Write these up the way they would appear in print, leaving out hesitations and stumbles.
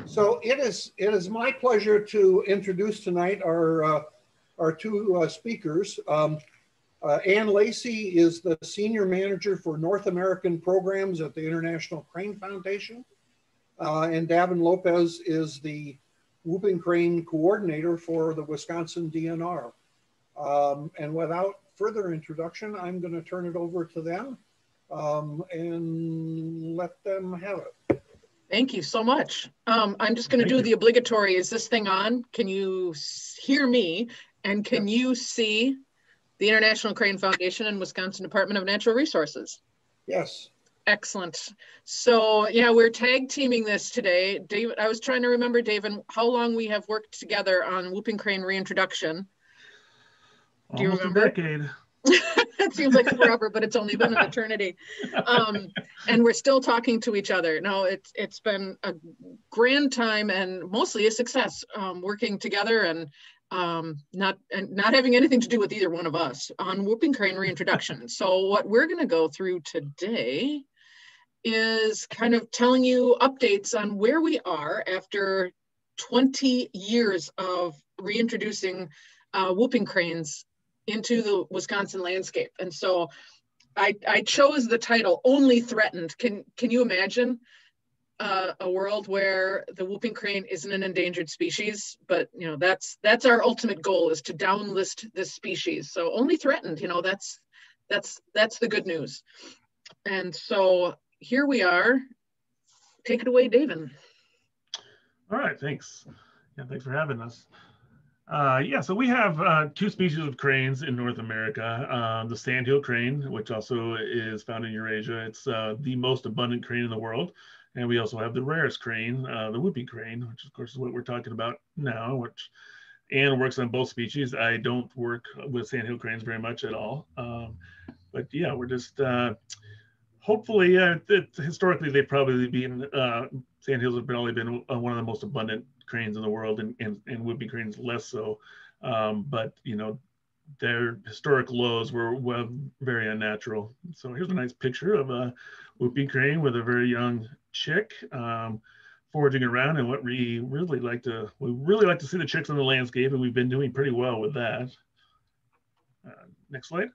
So it is my pleasure to introduce tonight our two speakers. Ann Lacey is the Senior Manager for North American Programs at the International Crane Foundation. And Davin Lopez is the Whooping Crane Coordinator for the Wisconsin DNR. And without further introduction, I'm going to turn it over to them and let them have it. Thank you so much. I'm just going to do the obligatory. Is this thing on? Can you hear me? And can you see the International Crane Foundation and Wisconsin Department of Natural Resources? Yes. Excellent. So yeah, we're tag teaming this today. David, I was trying to remember, Davin, how long we have worked together on Whooping Crane Reintroduction. Do you remember? Almost a decade. It seems like forever, but it's only been an eternity. And we're still talking to each other. No, it's been a grand time and mostly a success working together and not having anything to do with either one of us on Whooping Crane Reintroduction. So what we're going to go through today is kind of telling you updates on where we are after 20 years of reintroducing whooping cranes into the Wisconsin landscape. And so I chose the title Only Threatened. Can you imagine a world where the whooping crane isn't an endangered species? But you know, that's our ultimate goal, is to downlist this species. So only threatened, you know, that's the good news. And so here we are. Take it away, Davin. All right, thanks. Yeah, thanks for having us. Yeah, so we have two species of cranes in North America. The Sandhill crane, which also is found in Eurasia. It's the most abundant crane in the world. And we also have the rarest crane, the whooping crane, which of course is what we're talking about now, which Ann works on both species. I don't work with Sandhill cranes very much at all. But yeah, we're just, hopefully, historically, they've probably been, Sandhills have probably been one of the most abundant cranes in the world, and whooping cranes less so. But you know, their historic lows were very unnatural. So here's a nice picture of a whooping crane with a very young chick foraging around. And what we really like to see the chicks in the landscape, and we've been doing pretty well with that. Next slide.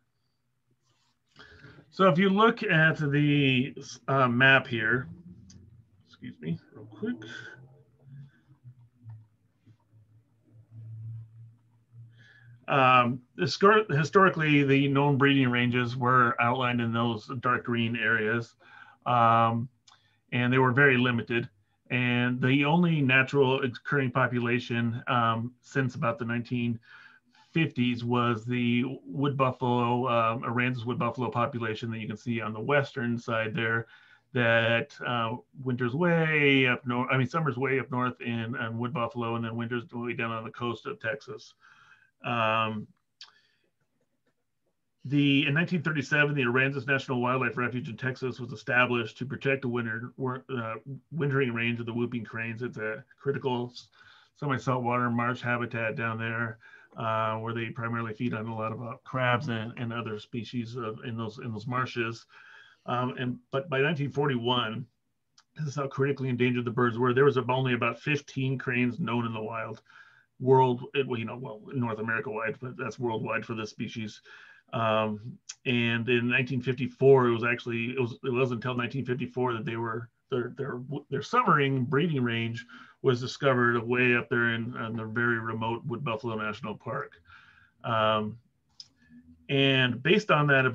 So if you look at the map here, excuse me, real quick. Historically, the known breeding ranges were outlined in those dark green areas, and they were very limited. And the only natural occurring population since about the 1950s was the wood buffalo, Aransas wood buffalo population that you can see on the western side there, that winters way up north, summer's way up north in wood buffalo, and then winters way down on the coast of Texas. In 1937, the Aransas National Wildlife Refuge in Texas was established to protect the wintering range of the whooping cranes. It's a critical semi-saltwater marsh habitat down there, where they primarily feed on a lot of crabs and other species in those marshes. But by 1941, this is how critically endangered the birds were. There was only about 15 cranes known in the wild. North America wide, but that's worldwide for this species. And in 1954, it wasn't until 1954 that their summering breeding range was discovered way up there in the very remote Wood Buffalo National Park. And based on that,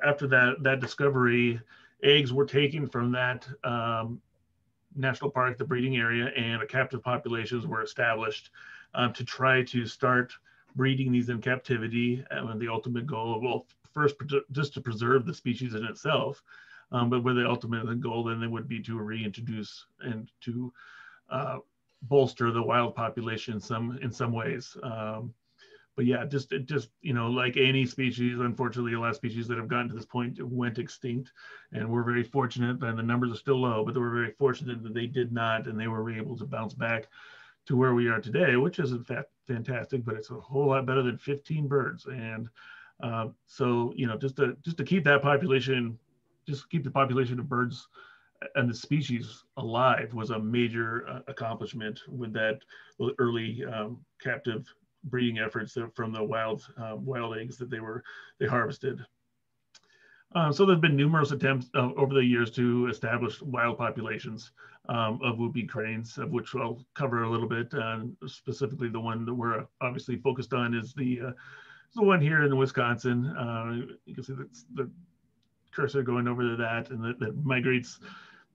after that discovery, eggs were taken from that national park, the breeding area, and captive populations were established to try to start breeding these in captivity. And the ultimate goal, well, first just to preserve the species in itself, but with the ultimate goal then would be to reintroduce and to bolster the wild population in some ways. But yeah, just like any species, unfortunately, a lot of species that have gotten to this point went extinct, and we're very fortunate, and the numbers are still low, but we're very fortunate that they did not, and they were able to bounce back to where we are today, which is in fact fantastic, but it's a whole lot better than 15 birds. And so, just to keep that population, just keep the population of birds and the species alive was a major accomplishment with that early captive breeding efforts from the wild eggs that they harvested. So there's been numerous attempts over the years to establish wild populations of whooping cranes, of which I'll cover a little bit. Specifically, the one that we're obviously focused on is the one here in Wisconsin. You can see that's the cursor going over to that, and that migrates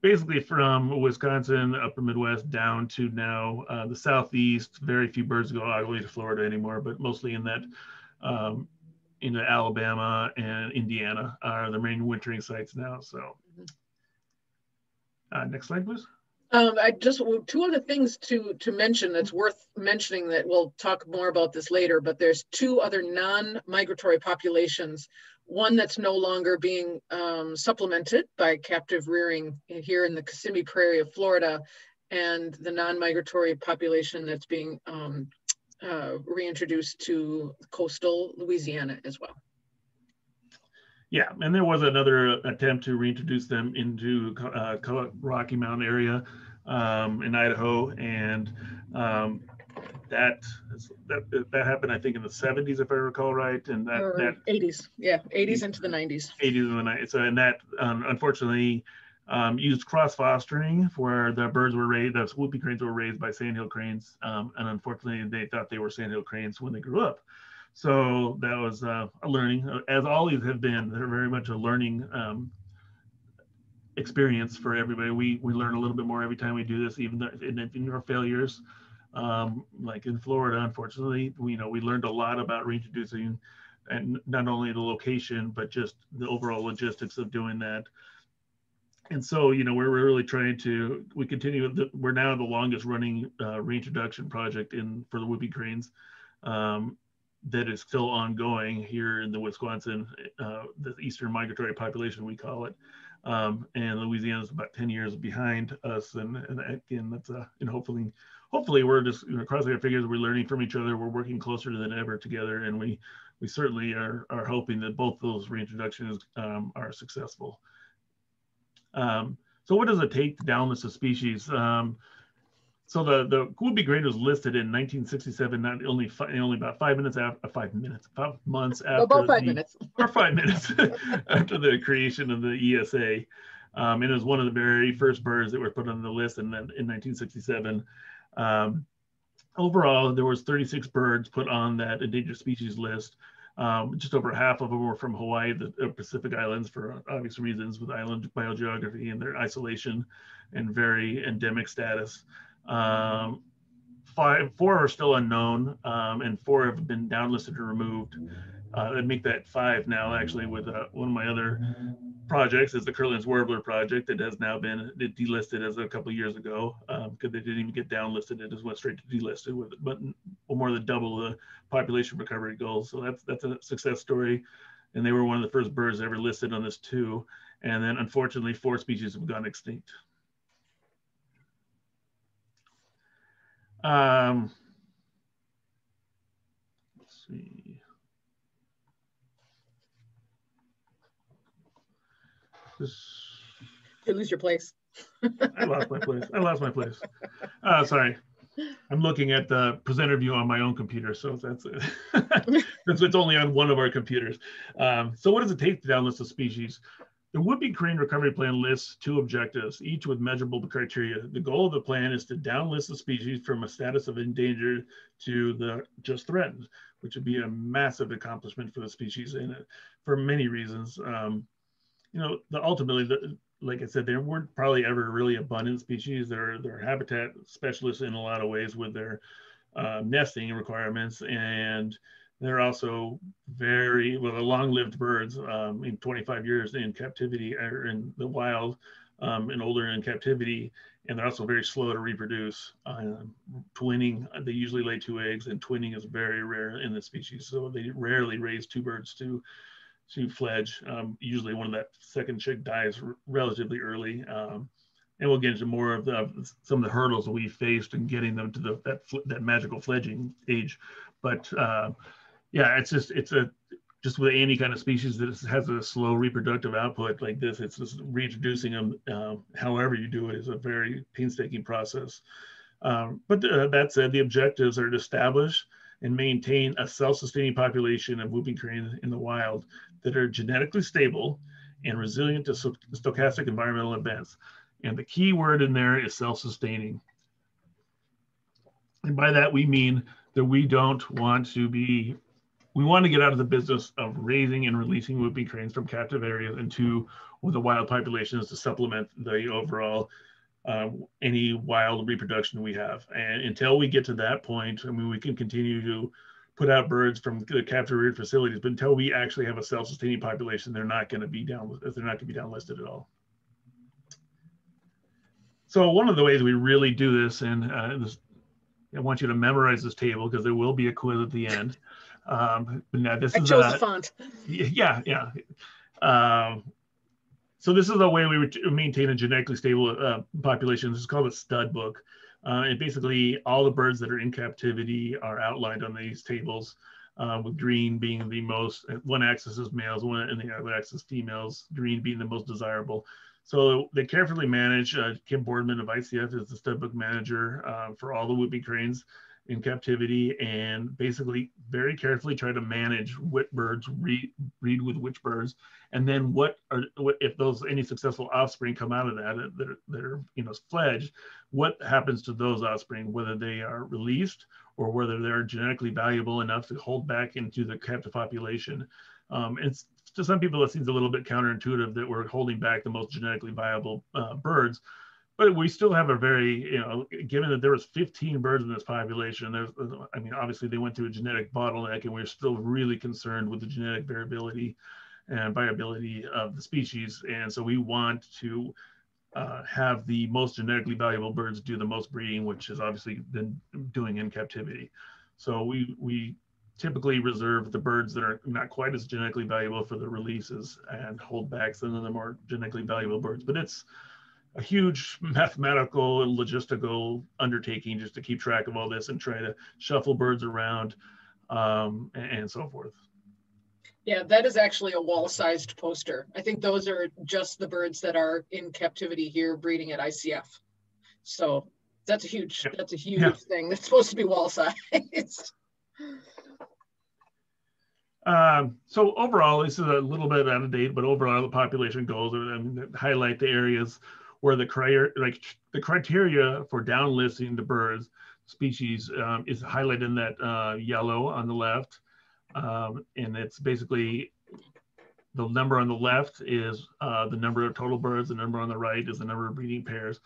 basically from Wisconsin, upper Midwest, down to now the Southeast. Very few birds go all the way to Florida anymore, but mostly in that into Alabama and Indiana are the main wintering sites now. So next slide, please. I just, two other things to mention that's worth mentioning, that we'll talk more about this later, but there's two other non-migratory populations. One that's no longer being supplemented by captive rearing here in the Kissimmee Prairie of Florida, and the non-migratory population that's being reintroduced to coastal Louisiana as well. Yeah, and there was another attempt to reintroduce them into Rocky Mountain area in Idaho, and that happened, I think, in the 70s, if I recall right, and that 80s, yeah, 80s into the 90s. 80s and the 90s. So, and that unfortunately used cross fostering, where the birds were raised, the whooping cranes were raised by Sandhill cranes, and unfortunately they thought they were Sandhill cranes when they grew up. So that was a learning, as all these have been. They're very much a learning experience for everybody. We learn a little bit more every time we do this, even in our failures. Like in Florida, unfortunately, we learned a lot about reintroducing, and not only the location, but just the overall logistics of doing that. And so, we're really trying to, we're now the longest running reintroduction project for the whooping cranes that is still ongoing here in the Wisconsin, the Eastern migratory population, we call it. And Louisiana's about 10 years behind us. And again, that's hopefully we're just crossing our fingers, we're learning from each other, we're working closer than ever together, and we certainly are hoping that both those reintroductions are successful. So what does it take to downlist a species? So the whooping crane was listed in 1967, not only about 5 months after About 5 minutes. Or 5 minutes after the creation of the ESA. And it was one of the very first birds that were put on the list in 1967. Overall, there was 36 birds put on that endangered species list. Just over half of them were from Hawaii, the Pacific Islands, for obvious reasons, with island biogeography and their isolation and very endemic status. 4 are still unknown, and 4 have been downlisted and removed. I'd make that 5 now, actually, with one of my other projects is the Curlin's Warbler project that has now been delisted as a couple of years ago, because they didn't even get downlisted. It just went straight to delisted with but more than double the population recovery goals. So that's a success story. And they were one of the first birds ever listed on this too. And then unfortunately, 4 species have gone extinct. Let's see. You lose your place. I lost my place. Sorry. I'm looking at the presenter view on my own computer, so that's it. It's only on one of our computers. So what does it take to downlist a species? The whooping crane recovery plan lists 2 objectives, each with measurable criteria. The goal of the plan is to downlist the species from a status of endangered to the just threatened, which would be a massive accomplishment for the species, and for many reasons. Ultimately, like I said, there weren't probably ever really abundant species. They're habitat specialists in a lot of ways with their nesting requirements, and they're also very long-lived birds. In 25 years in captivity or in the wild, and older in captivity, and they're also very slow to reproduce. Twinning, they usually lay 2 eggs, and twinning is very rare in the species, so they rarely raise 2 birds to fledge. Usually one of that second chick dies relatively early. And we'll get into more of some of the hurdles that we faced in getting them to that magical fledging age. But yeah, it's just with any kind of species that has a slow reproductive output like this, it's just reintroducing them, however you do it, is a very painstaking process. But that said, the objectives are to establish and maintain a self-sustaining population of whooping cranes in the wild that are genetically stable and resilient to stochastic environmental events. And the key word in there is self-sustaining. And by that, we mean that we don't want to be, we want to get out of the business of raising and releasing whooping cranes from captive areas into the wild populations to supplement the overall any wild reproduction we have. And until we get to that point, I mean, we can continue to put out birds from the captive reared facilities, but until we actually have a self-sustaining population, they're not going to be downlisted at all. So one of the ways we really do this, and I want you to memorize this table because there will be a quiz at the end. But now this I chose the font. Yeah. So this is the way we would maintain a genetically stable population. This is called a stud book. And basically all the birds that are in captivity are outlined on these tables, with green being the most, one axis is males, and the other axis females, green being the most desirable. So they carefully manage, Kim Boardman of ICF is the stud book manager for all the whooping cranes in captivity, and basically very carefully try to manage what birds breed with which birds, and then what if those any successful offspring come out of that that are fledged, what happens to those offspring, whether they are released or whether they're genetically valuable enough to hold back into the captive population. It's to some people it seems a little bit counterintuitive that we're holding back the most genetically viable birds. But we still have a very, given that there was 15 birds in this population, I mean, obviously they went through a genetic bottleneck, and we're still really concerned with the genetic variability and viability of the species. And so we want to have the most genetically valuable birds do the most breeding, which is obviously been doing in captivity. So we typically reserve the birds that are not quite as genetically valuable for the releases and hold back some of the more genetically valuable birds. But it's a huge mathematical and logistical undertaking just to keep track of all this and try to shuffle birds around and so forth. Yeah, that is actually a wall-sized poster. I think those are just the birds that are in captivity here breeding at ICF. So that's a huge thing. That's supposed to be wall-sized. So overall, this is a little bit out of date, but overall the population goals and highlight the areas where the criteria for downlisting the birds species is highlighted in that yellow on the left. And it's basically the number on the left is the number of total birds, the number on the right is the number of breeding pairs.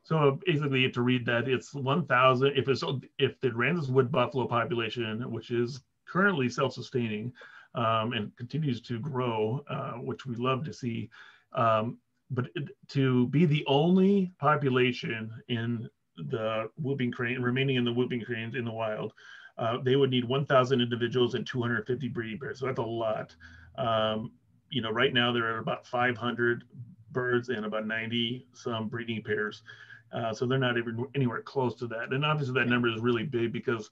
So basically, you have to read that it's 1,000. If the Aransas wood buffalo population, which is currently self-sustaining and continues to grow, which we love to see, but to be the only population in the whooping crane, remaining in the whooping cranes in the wild, they would need 1,000 individuals and 250 breeding pairs. So that's a lot. Right now there are about 500 birds and about 90 some breeding pairs. So they're not even anywhere close to that. And obviously that number is really big because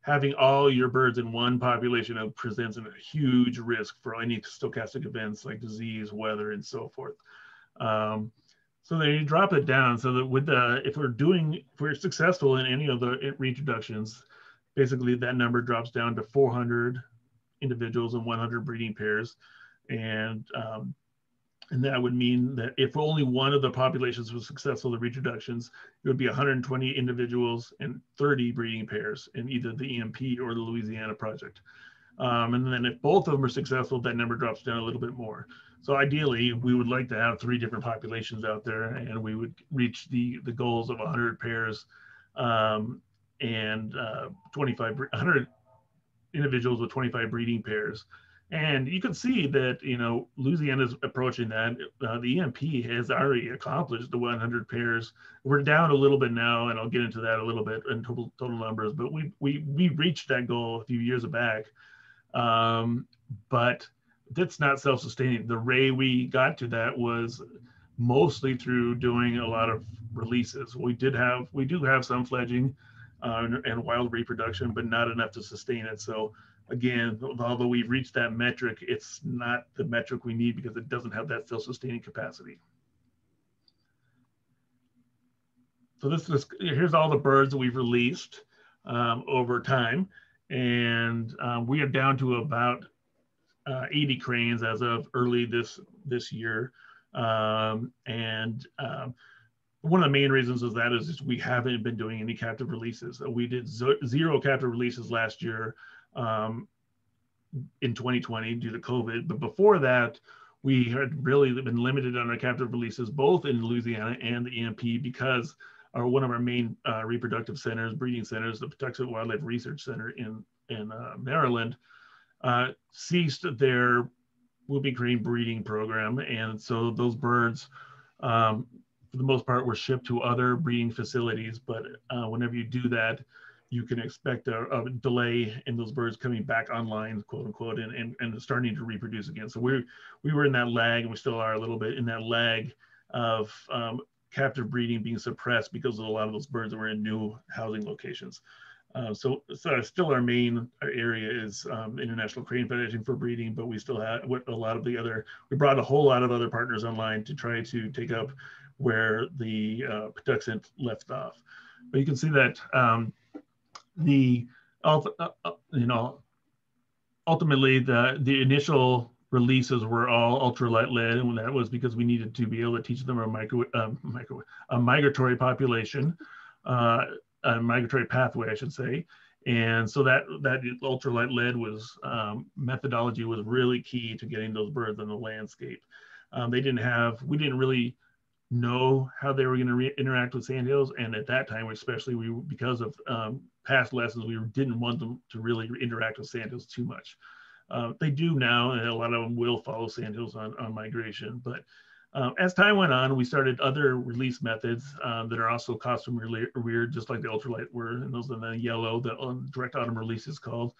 having all your birds in one population presents a huge risk for any stochastic events like disease, weather, and so forth. So then you drop it down so that if we're successful in any of the reintroductions, basically that number drops down to 400 individuals and 100 breeding pairs. And that would mean that if only one of the populations was successful in reintroductions, it would be 120 individuals and 30 breeding pairs in either the EMP or the Louisiana project. And then if both of them are successful, that number drops down a little bit more. So ideally, we would like to have 3 different populations out there, and we would reach the goals of 100 pairs and 100 individuals with 25 breeding pairs. And you can see that, Louisiana is approaching that. The EMP has already accomplished the 100 pairs. We're down a little bit now, and I'll get into that a little bit in total numbers, but we reached that goal a few years back. But that's not self-sustaining. The way we got to that was mostly through doing a lot of releases. We do have some fledging and wild reproduction, but not enough to sustain it. So again, although we've reached that metric, it's not the metric we need because it doesn't have that self-sustaining capacity. So here's all the birds that we've released over time. And we are down to about 80 cranes as of early this year. One of the main reasons is that is we haven't been doing any captive releases. We did 0 captive releases last year in 2020 due to COVID. But before that, we had really been limited on our captive releases, both in Louisiana and the EMP, because one of our main reproductive centers, breeding centers, the Patuxent Wildlife Research Center in Maryland, ceased their whooping crane breeding program. And so those birds, for the most part, were shipped to other breeding facilities. But whenever you do that, you can expect a delay in those birds coming back online, quote unquote, and starting to reproduce again. So we were in that lag, and we still are a little bit in that lag of captive breeding being suppressed because of a lot of those birds that were in new housing locations. So still our main area is International Crane Federation for breeding, but we still have a lot of the other, we brought a whole lot of other partners online to try to take up where the Patuxent left off. But you can see that ultimately the initial releases were all ultralight led, and that was because we needed to be able to teach them a migratory population, a migratory pathway, I should say. And so that ultralight lead was methodology was really key to getting those birds on the landscape. We didn't really know how they were going to interact with sandhills, and at that time, especially, because of past lessons, we didn't want them to really interact with sandhills too much. They do now, and a lot of them will follow sandhills on migration. But as time went on, we started other release methods that are also costume reared, just like the ultralight were, and those are the yellow, the direct autumn release is called,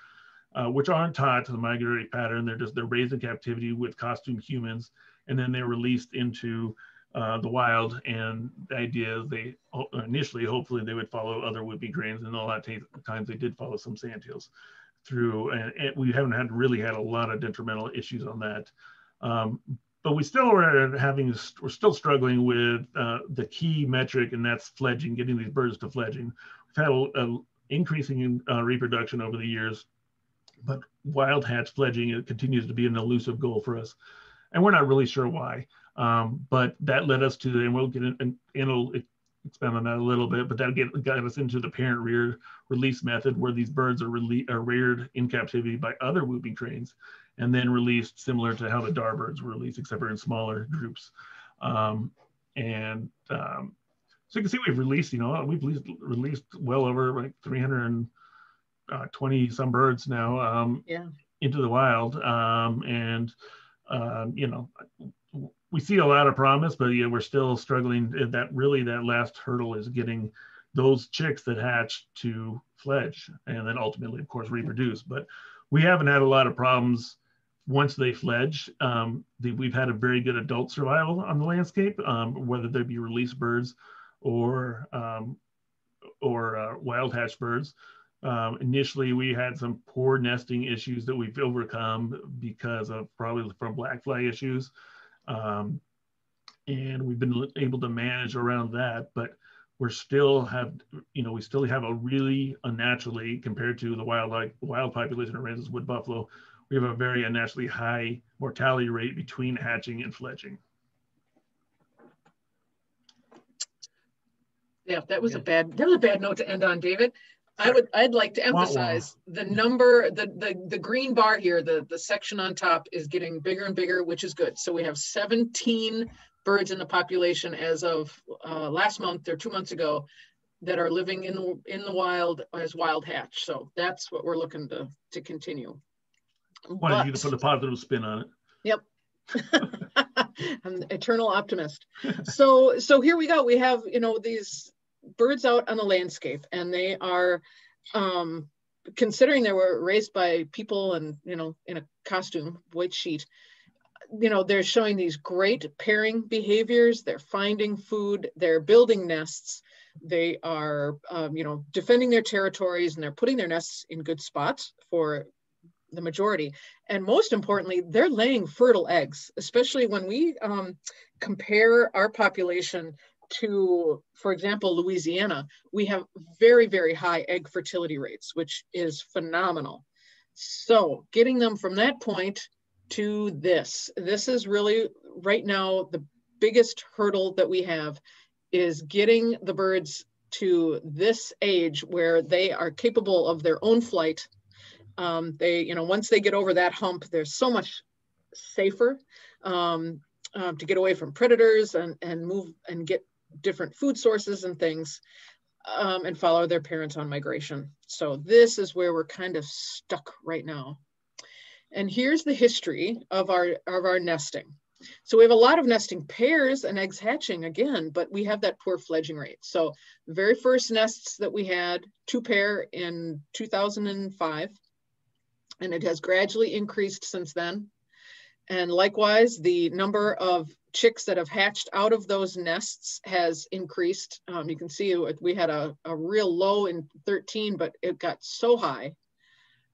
which aren't taught to the migratory pattern. They're raised in captivity with costume humans, and then they're released into the wild. And the idea is they initially, hopefully, they would follow other whooping cranes, and a lot of times they did follow some sandhills through, and we haven't really had a lot of detrimental issues on that. But we're still struggling with the key metric, and that's fledging, getting these birds to fledging. We've had an increasing reproduction over the years, but wild hatch fledging, it continues to be an elusive goal for us. And we're not really sure why. But that led us to, and we'll get in, and it'll expand on that a little bit, but that got us into the parent reared release method, where these birds are reared in captivity by other whooping cranes, and then released similar to how the dar birds were released, except for in smaller groups. So you can see we've released, released well over like 320 some birds now into the wild. We see a lot of promise, but we're still struggling. That last hurdle is getting those chicks that hatch to fledge, and then ultimately, of course, reproduce. But we haven't had a lot of problems once they fledge. We've had a very good adult survival on the landscape, whether they be released birds or wild hatch birds. Initially, we had some poor nesting issues that we've overcome because of probably from black fly issues. And we've been able to manage around that, but we still have a really unnaturally, compared to the wild population of Ranz's wood buffalo, we have a very unnaturally high mortality rate between hatching and fledging. Yeah, that was a bad note to end on, David. I'd like to emphasize the number, the green bar here, the section on top is getting bigger and bigger, which is good. So we have 17 birds in the population as of last month or 2 months ago that are living in the wild as wild hatch. So that's what we're looking to continue. Wanted you to put a positive spin on it. Yep. I'm an eternal optimist. So here we go. We have, these birds out on the landscape, and they are, considering they were raised by people and, in a costume, white sheet, they're showing these great pairing behaviors. They're finding food, they're building nests. They are, defending their territories, and they're putting their nests in good spots for the majority. And most importantly, they're laying fertile eggs, especially when we compare our population to, for example, Louisiana. We have very, very high egg fertility rates, which is phenomenal. So getting them from that point to this is really right now the biggest hurdle that we have, is getting the birds to this age where they are capable of their own flight. Once they get over that hump, they're so much safer to get away from predators and move and get different food sources and things, and follow their parents on migration. So this is where we're kind of stuck right now. And here's the history of our nesting. So we have a lot of nesting pairs and eggs hatching again, but we have that poor fledging rate. So the very first nests that we had, 2 pair in 2005, and it has gradually increased since then. And likewise, the number of chicks that have hatched out of those nests has increased. You can see we had a real low in 13, but it got so high.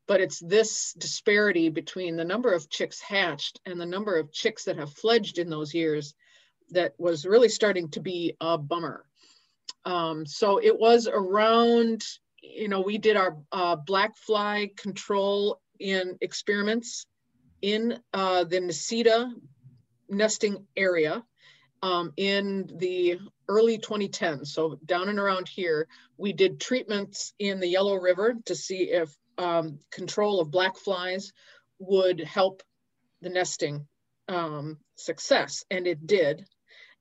But it's this disparity between the number of chicks hatched and the number of chicks that have fledged in those years that was really starting to be a bummer. So it was around, we did our black fly control in experiments in the Necedah nesting area in the early 2010s. So down and around here, we did treatments in the Yellow River to see if control of black flies would help the nesting success, and it did.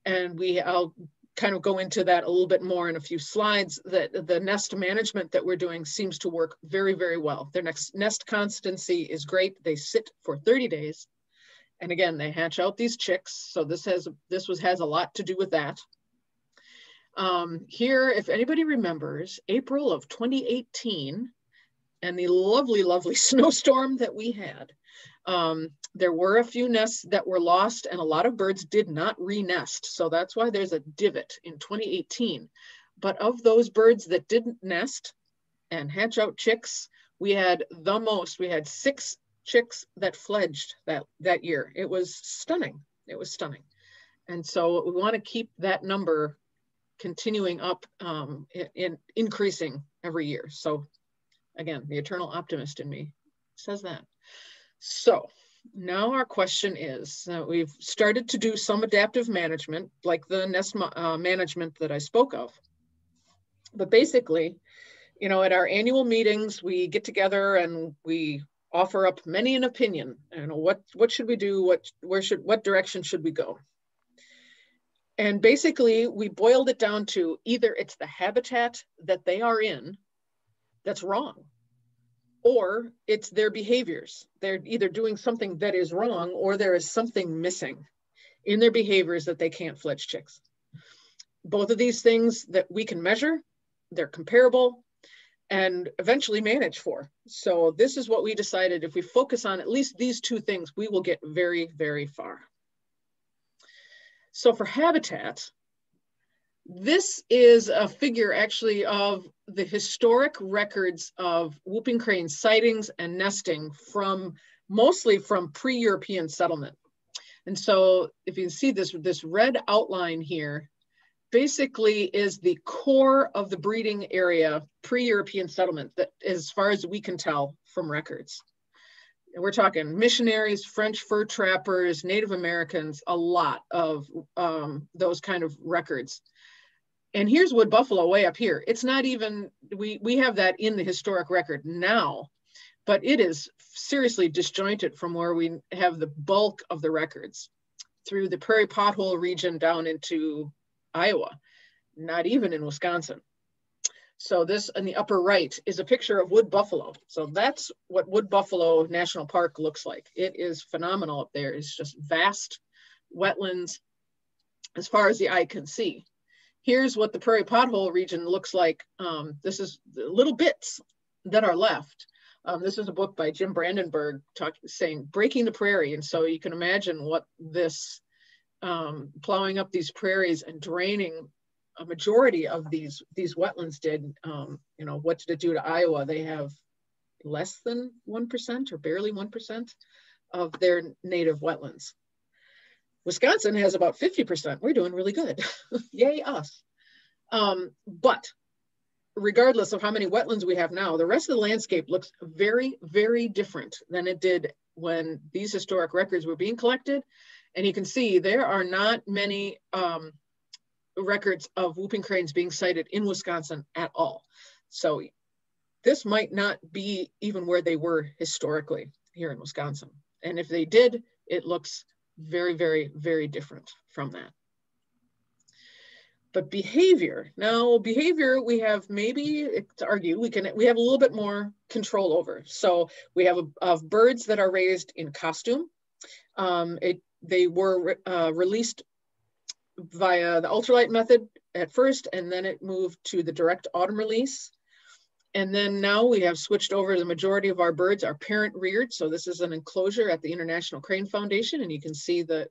And I'll kind of go into that a little bit more in a few slides, that the nest management that we're doing seems to work very, very well. Their nest constancy is great. They sit for 30 days. And again, they hatch out these chicks. So this has a lot to do with that. Here, if anybody remembers, April of 2018, and the lovely, lovely snowstorm that we had, there were a few nests that were lost, and a lot of birds did not re-nest. So that's why there's a divot in 2018. But of those birds that didn't nest and hatch out chicks, we had the most. We had 6 chicks that fledged that year. It was stunning. It was stunning. And so we want to keep that number continuing up, in increasing every year. So again, the eternal optimist in me says that. So now our question is, we've started to do some adaptive management, like the nest management that I spoke of. But basically, at our annual meetings, we get together and we offer up many an opinion. What should we do? What direction should we go? And basically, we boiled it down to either it's the habitat that they are in that's wrong, or it's their behaviors. They're either doing something that is wrong, or there is something missing in their behaviors that they can't fledge chicks. Both of these things that we can measure, they're comparable, and eventually manage for. So this is what we decided. If we focus on at least these 2 things, we will get very, very far. So for habitat, this is a figure actually of the historic records of whooping crane sightings and nesting mostly from pre-European settlement. And so if you see this red outline here, basically is the core of the breeding area pre-European settlement, that as far as we can tell from records. And we're talking missionaries, French fur trappers, Native Americans, a lot of those kind of records. And here's wood buffalo way up here. It's not even, we have that in the historic record now, but it is seriously disjointed from where we have the bulk of the records through the prairie pothole region down into Iowa, not even in Wisconsin. So this in the upper right is a picture of wood buffalo. So that's what Wood Buffalo National Park looks like. It is phenomenal up there. It's just vast wetlands as far as the eye can see. Here's what the prairie pothole region looks like. This is the little bits that are left. This is a book by Jim Brandenburg saying breaking the prairie. And so you can imagine what this plowing up these prairies and draining a majority of these wetlands did. What did it do to Iowa? They have less than 1% or barely 1% of their native wetlands. Wisconsin has about 50%. We're doing really good. Yay us. But regardless of how many wetlands we have now, the rest of the landscape looks very, very different than it did when these historic records were being collected. And you can see there are not many records of whooping cranes being sighted in Wisconsin at all. So this might not be even where they were historically here in Wisconsin. And if they did, it looks very, very, very different from that. But behavior, now behavior, we have maybe, to argue, we have a little bit more control over. So we have of birds that are raised in costume. They were released via the ultralight method at first, and then it moved to the direct autumn release. And then now we have switched over. The majority of our birds are parent reared. So this is an enclosure at the International Crane Foundation. And you can see that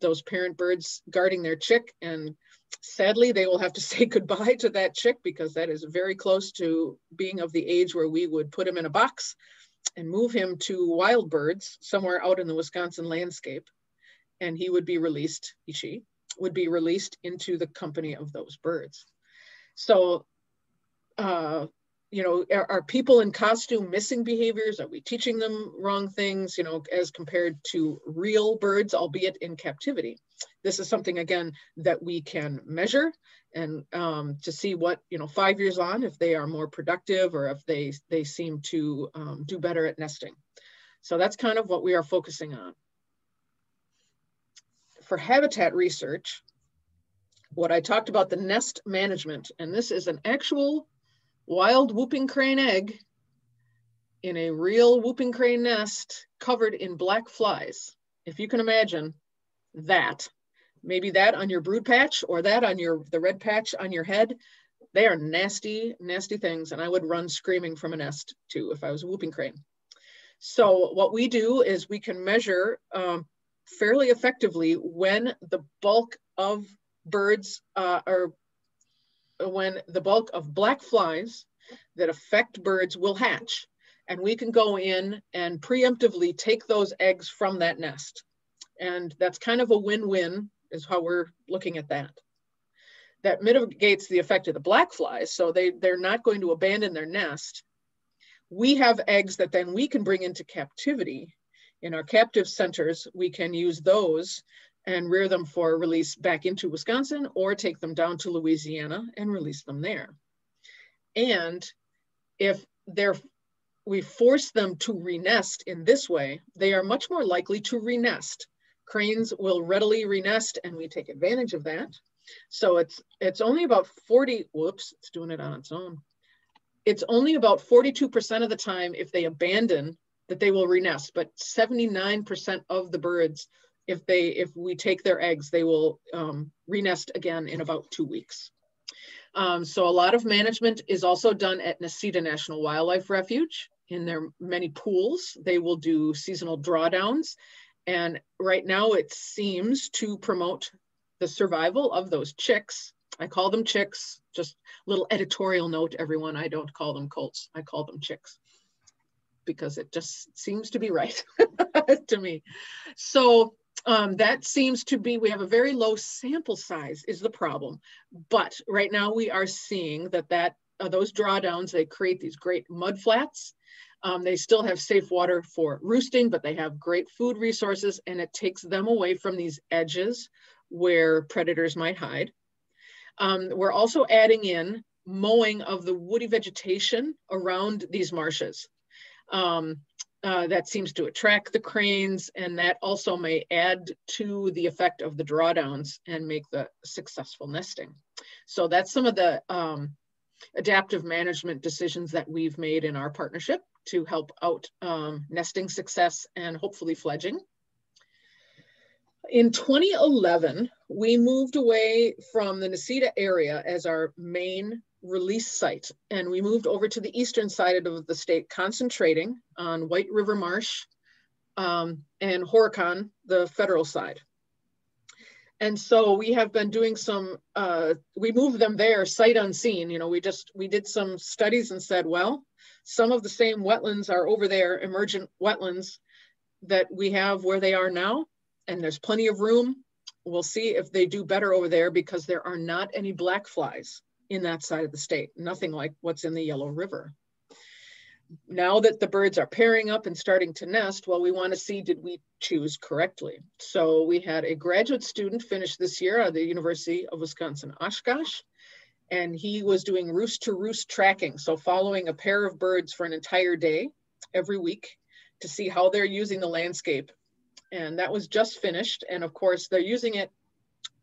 those parent birds guarding their chick. And sadly, they will have to say goodbye to that chick because that is very close to being of the age where we would put him in a box and move him to wild birds somewhere out in the Wisconsin landscape. And he would be released, she would be released into the company of those birds. So, you know, are people in costume missing behaviors? Are we teaching them wrong things, you know, as compared to real birds, albeit in captivity? This is something, again, that we can measure and to see what, you know, 5 years on, if they are more productive or if they seem to do better at nesting. So that's kind of what we are focusing on. For habitat research, what I talked about, the nest management, and this is an actual wild whooping crane egg in a real whooping crane nest covered in black flies. If you can imagine that, maybe that on your brood patch or that on the red patch on your head, they are nasty, nasty things. And I would run screaming from a nest too if I was a whooping crane. So what we do is we can measure fairly effectively when the bulk of birds when the bulk of black flies that affect birds will hatch. And we can go in and preemptively take those eggs from that nest. And that's kind of a win-win is how we're looking at that. That mitigates the effect of the black flies. So they're not going to abandon their nest. We have eggs that then we can bring into captivity. In our captive centers, we can use those and rear them for release back into Wisconsin or take them down to Louisiana and release them there. And if we force them to renest in this way, they are much more likely to renest. Cranes will readily renest and we take advantage of that. So it's only about 40, whoops, it's doing it on its own. It's only about 42% of the time if they abandon that they will renest, but 79% of the birds, if we take their eggs, they will renest again in about 2 weeks. So a lot of management is also done at Necedah National Wildlife Refuge. In their many pools, they will do seasonal drawdowns. And right now it seems to promote the survival of those chicks. I call them chicks, just little editorial note, everyone. I don't call them colts, I call them chicks because it just seems to be right to me. So that seems to be, we have a very low sample size is the problem. But right now we are seeing that those drawdowns, they create these great mud flats. They still have safe water for roosting, but they have great food resources and it takes them away from these edges where predators might hide. We're also adding in mowing of the woody vegetation around these marshes. That seems to attract the cranes, and that also may add to the effect of the drawdowns and make the successful nesting. So that's some of the adaptive management decisions that we've made in our partnership to help out nesting success and hopefully fledging. In 2011, we moved away from the Necedah area as our main release site, and we moved over to the eastern side of the state, concentrating on White River Marsh and Horicon, the federal side. And so we have been doing some, we moved them there sight unseen. You know, we did some studies and said, well, some of the same wetlands are over there, emergent wetlands that we have where they are now, and there's plenty of room. We'll see if they do better over there because there are not any black flies in that side of the state, nothing like what's in the Yellow River. Now that the birds are pairing up and starting to nest, well, we want to see, did we choose correctly? So we had a graduate student finish this year at the University of Wisconsin-Oshkosh, and he was doing roost to roost tracking. So following a pair of birds for an entire day every week to see how they're using the landscape. And that was just finished. And of course, they're using it,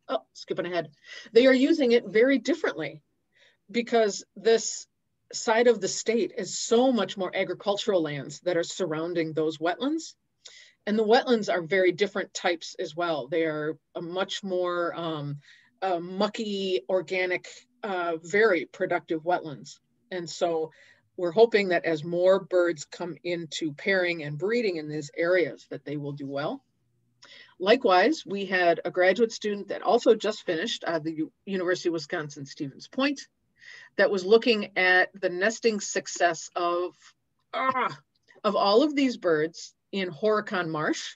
oh, skipping ahead. They are using it very differently because this side of the state is so much more agricultural lands that are surrounding those wetlands. And the wetlands are very different types as well. They are a much more mucky, organic, very productive wetlands. And so we're hoping that as more birds come into pairing and breeding in these areas, that they will do well. Likewise, we had a graduate student that also just finished at the University of Wisconsin-Stevens Point that was looking at the nesting success of all of these birds in Horicon Marsh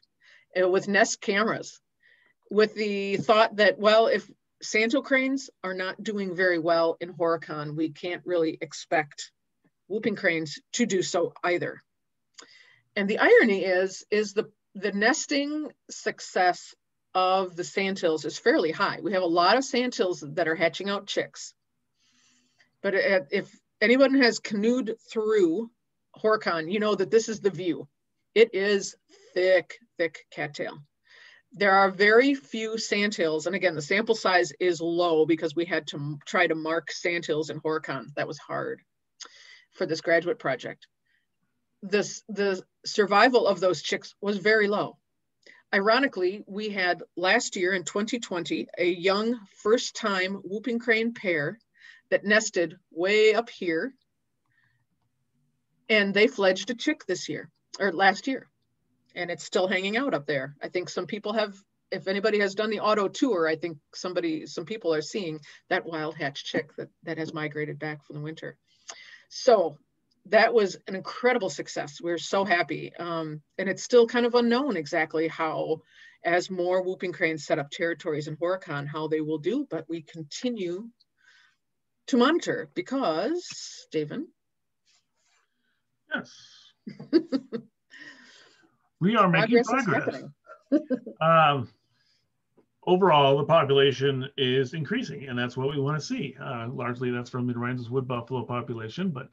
with nest cameras, with the thought that, well, if Sandhill cranes are not doing very well in Horicon, we can't really expect whooping cranes to do so either. And the irony is the nesting success of the sandhills is fairly high. We have a lot of sandhills that are hatching out chicks. But if anyone has canoed through Horicon, you know that this is the view. It is thick, thick cattail. There are very few sandhills. And again, the sample size is low because we had to try to mark sandhills in Horicon. That was hard for this graduate project. The survival of those chicks was very low. Ironically, we had last year in 2020, a young first-time whooping crane pair that nested way up here, and they fledged a chick this year, or last year, and it's still hanging out up there. I think some people have, if anybody has done the auto tour, I think some people are seeing that wild hatch chick that has migrated back from the winter. So that was an incredible success. We're so happy. And it's still kind of unknown exactly how, as more whooping cranes set up territories in Horicon, how they will do, but we continue to monitor because, Davin? Yes. We are making progress. Overall, the population is increasing, and that's what we want to see. Largely, that's from the Rhinds wood buffalo population, but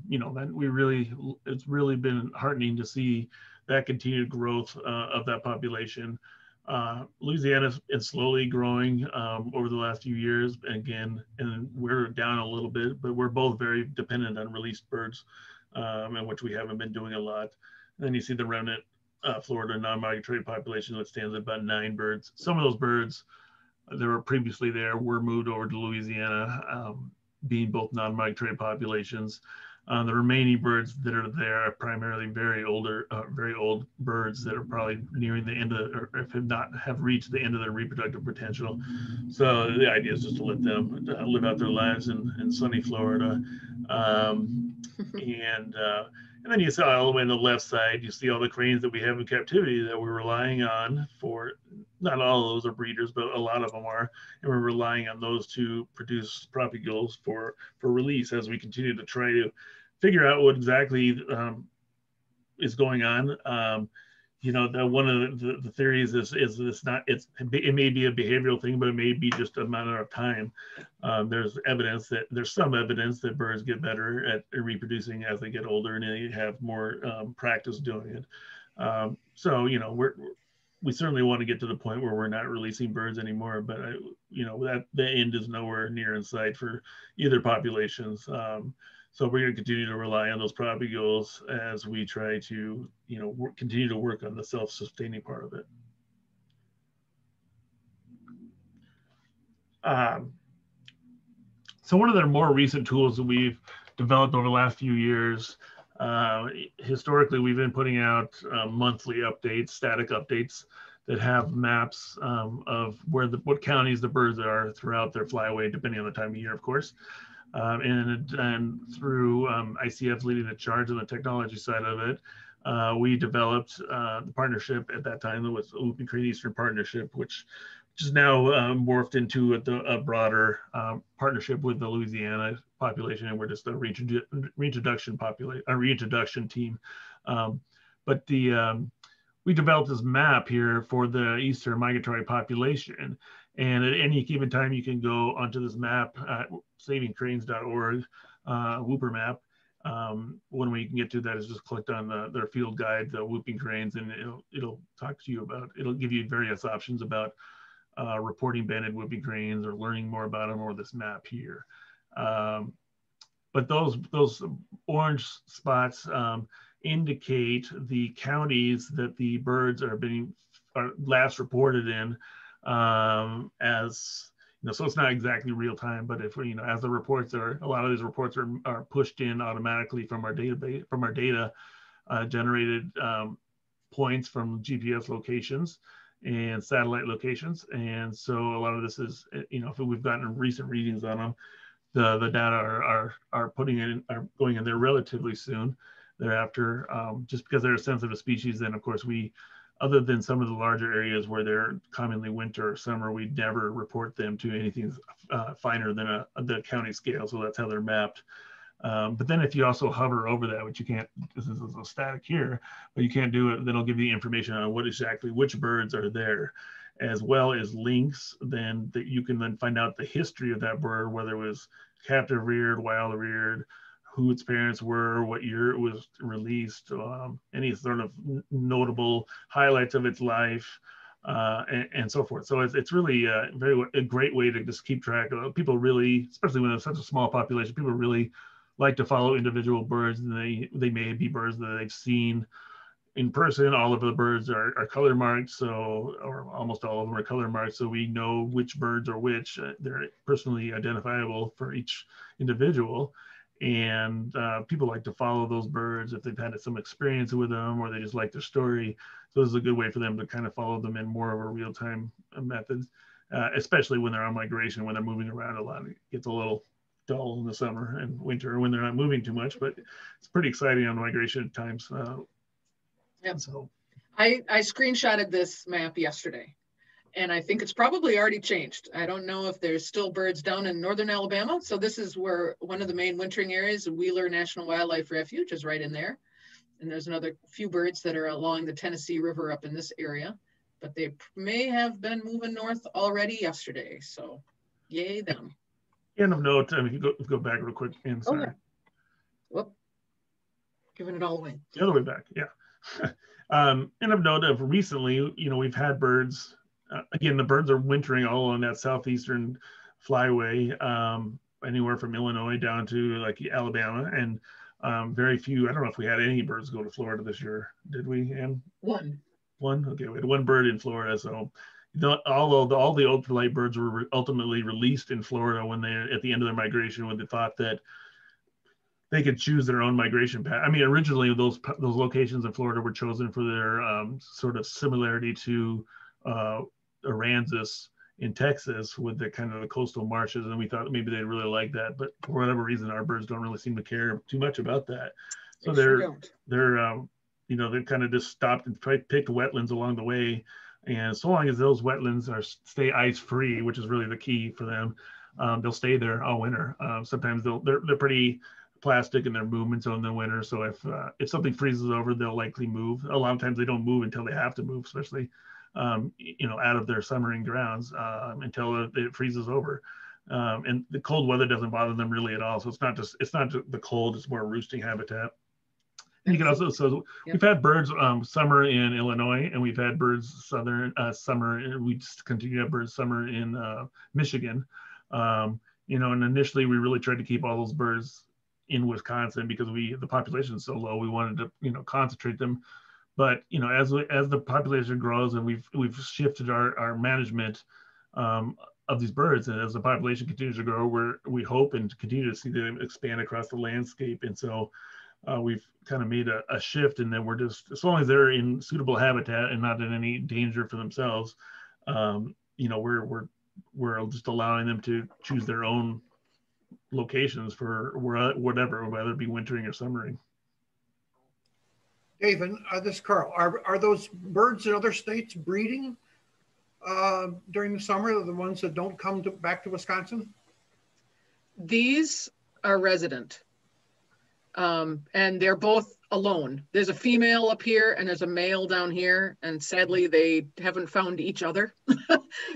you know, that it's really been heartening to see that continued growth of that population. Louisiana is slowly growing over the last few years, again, and we're down a little bit, but we're both very dependent on released birds, in which we haven't been doing a lot. And then you see the remnant Florida non-migratory population that stands at about 9 birds. Some of those birds that were previously there were moved over to Louisiana, being both non-migratory populations. The remaining birds that are there are primarily very old birds that are probably nearing the end of, or if not have reached the end of their reproductive potential. So the idea is just to let them live out their lives in sunny Florida. And then you saw all the way on the left side, you see all the cranes that we have in captivity that we're relying on for, not all of those are breeders, but a lot of them are, and we're relying on those to produce propagules for release as we continue to try to figure out what exactly is going on. You know, one of the theories is it's not, it may be a behavioral thing, but it may be just a matter of time. There's some evidence that birds get better at reproducing as they get older and they have more practice doing it. So, you know, we certainly want to get to the point where we're not releasing birds anymore, but you know, that the end is nowhere near in sight for either populations. So we're going to continue to rely on those propagules as we try to, you know, continue to work on the self-sustaining part of it. So one of the more recent tools that we've developed over the last few years, historically, we've been putting out monthly updates, static updates that have maps of what counties the birds are throughout their flyaway, depending on the time of year, of course. And through ICF leading the charge on the technology side of it, we developed the partnership at that time with the Whooping Crane Eastern Partnership, which is now morphed into a broader partnership with the Louisiana population, and we're just a reintroduction team. But we developed this map here for the Eastern migratory population. And at any given time, you can go onto this map at savingcranes.org, Whooper map. One way you can get to that is just click on their field guide, the Whooping Cranes, and it'll talk to you about, it'll give you various options about reporting banded whooping cranes or learning more about them, or this map here. But those orange spots indicate the counties that the birds are last reported in, as you know, so it's not exactly real time, but if you know, as the reports are, a lot of these reports are pushed in automatically from our database, from our data generated points from GPS locations and satellite locations. And so a lot of this is, you know, if we've gotten recent readings on them, the data are going in there relatively soon thereafter, just because they're a sensitive species. Then of course we, other than some of the larger areas where they're commonly winter or summer, we never report them to anything finer than the county scale. So that's how they're mapped. But then if you also hover over that, which you can't, this is a static here, but you can't do it, then it'll give you information on which birds are there, as well as links then that you can then find out the history of that bird, whether it was captive reared, wild reared, who its parents were, what year it was released, any sort of notable highlights of its life, and so forth. So it's really a great way to just keep track of people. Really, especially when it's such a small population, people really like to follow individual birds, and they may be birds that they've seen in person. All of the birds are color marked, so, or almost all of them are color marked, so we know which birds are which. They're personally identifiable for each individual. And people like to follow those birds if they've had some experience with them, or they just like their story. So this is a good way for them to kind of follow them in more of a real-time method, especially when they're on migration, when they're moving around a lot. It gets a little dull in the summer and winter when they're not moving too much, but it's pretty exciting on migration times. Yeah. So I screenshotted this map yesterday, and I think it's probably already changed. I don't know if there's still birds down in northern Alabama. So this is where one of the main wintering areas, Wheeler National Wildlife Refuge, is right in there. And there's another few birds that are along the Tennessee River up in this area, but they may have been moving north already yesterday. So yay them. And of note, I mean, if you go back real quick, and sorry. Okay. Whoop. Giving it all away. The other way back, yeah. And of note, of recently, you know, we've had birds. Again, the birds are wintering all on that southeastern flyway, anywhere from Illinois down to like Alabama, and very few. I don't know if we had any birds go to Florida this year. Did we? And one. Okay, we had one bird in Florida. So, although all the ultralight birds were ultimately released in Florida when they at the end of their migration, when they thought that they could choose their own migration path. I mean, originally those locations in Florida were chosen for their sort of similarity to Aransas in Texas with the kind of the coastal marshes, and we thought maybe they'd really like that, but for whatever reason, our birds don't really seem to care too much about that. So they're you know, they kind of just stopped and picked wetlands along the way, and so long as those wetlands stay ice free, which is really the key for them, they'll stay there all winter. Sometimes they're pretty plastic in their movements in the winter, so if something freezes over, they'll likely move. A lot of times they don't move until they have to move, especially you know, out of their summering grounds until it freezes over. And the cold weather doesn't bother them really at all. So it's not just the cold, it's more roosting habitat. And you can also, so we've had birds summer in Illinois, and we've had birds summer, and we just continue to have birds summer in Michigan. You know, and initially we really tried to keep all those birds in Wisconsin because the population is so low. We wanted to, you know, concentrate them. But you know, as the population grows, and we've shifted our management of these birds, and as the population continues to grow, we hope and continue to see them expand across the landscape. And so we've kind of made a shift, and then we're just, as long as they're in suitable habitat and not in any danger for themselves, you know, we're just allowing them to choose their own locations for whatever, whether it be wintering or summering. Davin, this is Carl. Are those birds in other states breeding during the summer, the ones that don't come back to Wisconsin? These are resident, and they're both alone. There's a female up here and there's a male down here, and sadly they haven't found each other.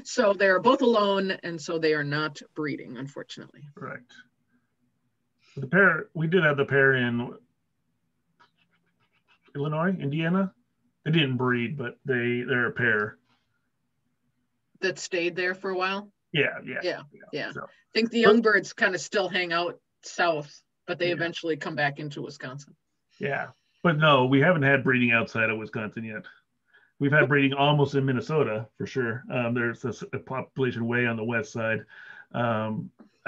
So they're both alone, and so they are not breeding, unfortunately. Correct. The pair, we did have the pair in Illinois, Indiana. They didn't breed, but they're a pair that stayed there for a while. Yeah. So, I think the young birds kind of still hang out south, but they eventually come back into Wisconsin. Yeah, but no, we haven't had breeding outside of Wisconsin yet. We've had breeding almost in Minnesota for sure. There's a population way on the west side. I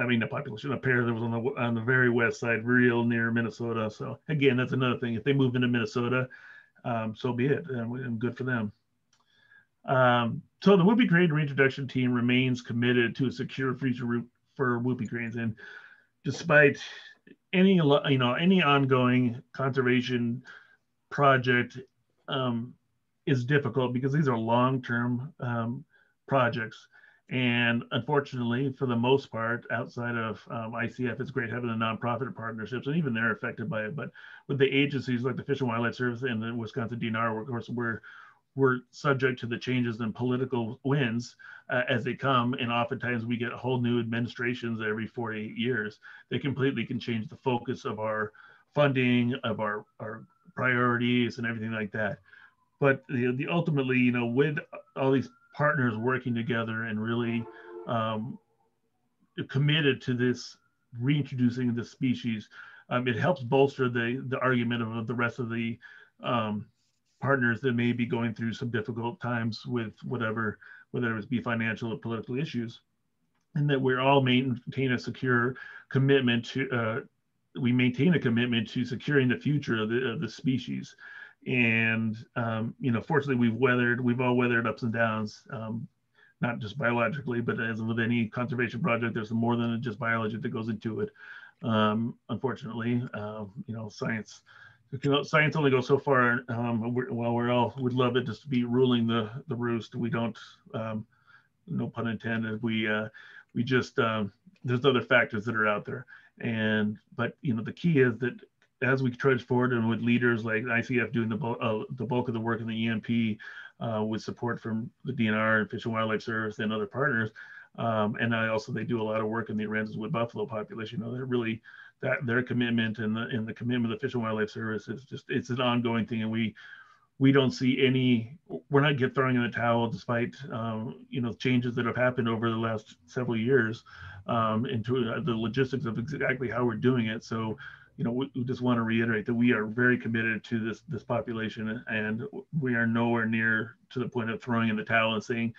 mean, a pair that was on the very west side, real near Minnesota. So again, that's another thing. If they move into Minnesota, so be it, and good for them. So the Whoopie Crane Reintroduction team remains committed to a secure future route for whoopie cranes, and despite any ongoing conservation project is difficult because these are long-term projects. And unfortunately, for the most part, outside of ICF, it's great having the nonprofit partnerships, and even they're affected by it. But with the agencies like the Fish and Wildlife Service and the Wisconsin DNR, of course, we're subject to the changes in political winds as they come. And oftentimes we get whole new administrations every 4 to 8 years. They completely can change the focus of our funding, of our priorities and everything like that. But the ultimately, you know, with all these partners working together and really committed to this reintroducing the species, it helps bolster the argument of the rest of the partners that may be going through some difficult times with whether it be financial or political issues, and that we're all maintain a secure commitment to we maintain a commitment to securing the future of the species. And you know, fortunately, we've all weathered ups and downs, not just biologically, but as with any conservation project, there's more than just biology that goes into it. Unfortunately, you know, science only goes so far. We'd love it just to be ruling the roost. We don't, no pun intended. We just there's other factors that are out there. But you know, the key is that as we trudge forward, and with leaders like ICF doing the bulk of the work in the EMP, with support from the DNR and Fish and Wildlife Service and other partners, and they do a lot of work in the Aransas wood buffalo population. You know, they're really their commitment and the commitment of the Fish and Wildlife Service is just, it's an ongoing thing, and we don't see we're not throwing in the towel despite you know, changes that have happened over the last several years into the logistics of exactly how we're doing it. So you know, we just want to reiterate that we are very committed to this population, and we are nowhere near to the point of throwing in the towel and saying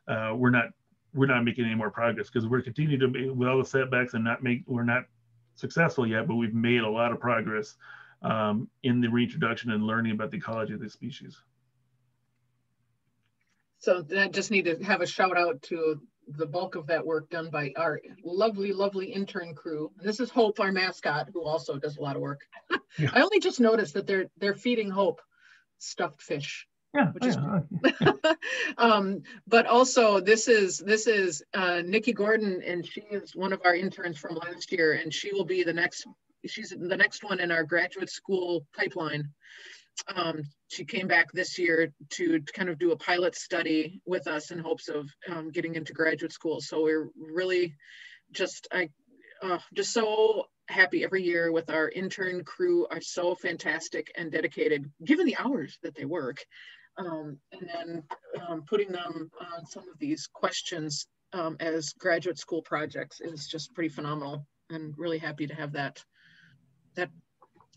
we're not making any more progress, because we're continuing to make, with all the setbacks, and we're not successful yet, but we've made a lot of progress in the reintroduction and learning about the ecology of the species. So I just need to have a shout out to the bulk of that work done by our lovely, lovely intern crew. And this is Hope, our mascot, who also does a lot of work. Yeah. I only just noticed that they're feeding Hope stuffed fish. Yeah, which is but also this is Nikki Gordon, and she is one of our interns from last year, and she will be she's the next one in our graduate school pipeline. She came back this year to kind of do a pilot study with us in hopes of getting into graduate school. So we're really just so happy every year with our intern crew. Are so fantastic and dedicated, given the hours that they work. And then putting them on some of these questions as graduate school projects is just pretty phenomenal, and really happy to have that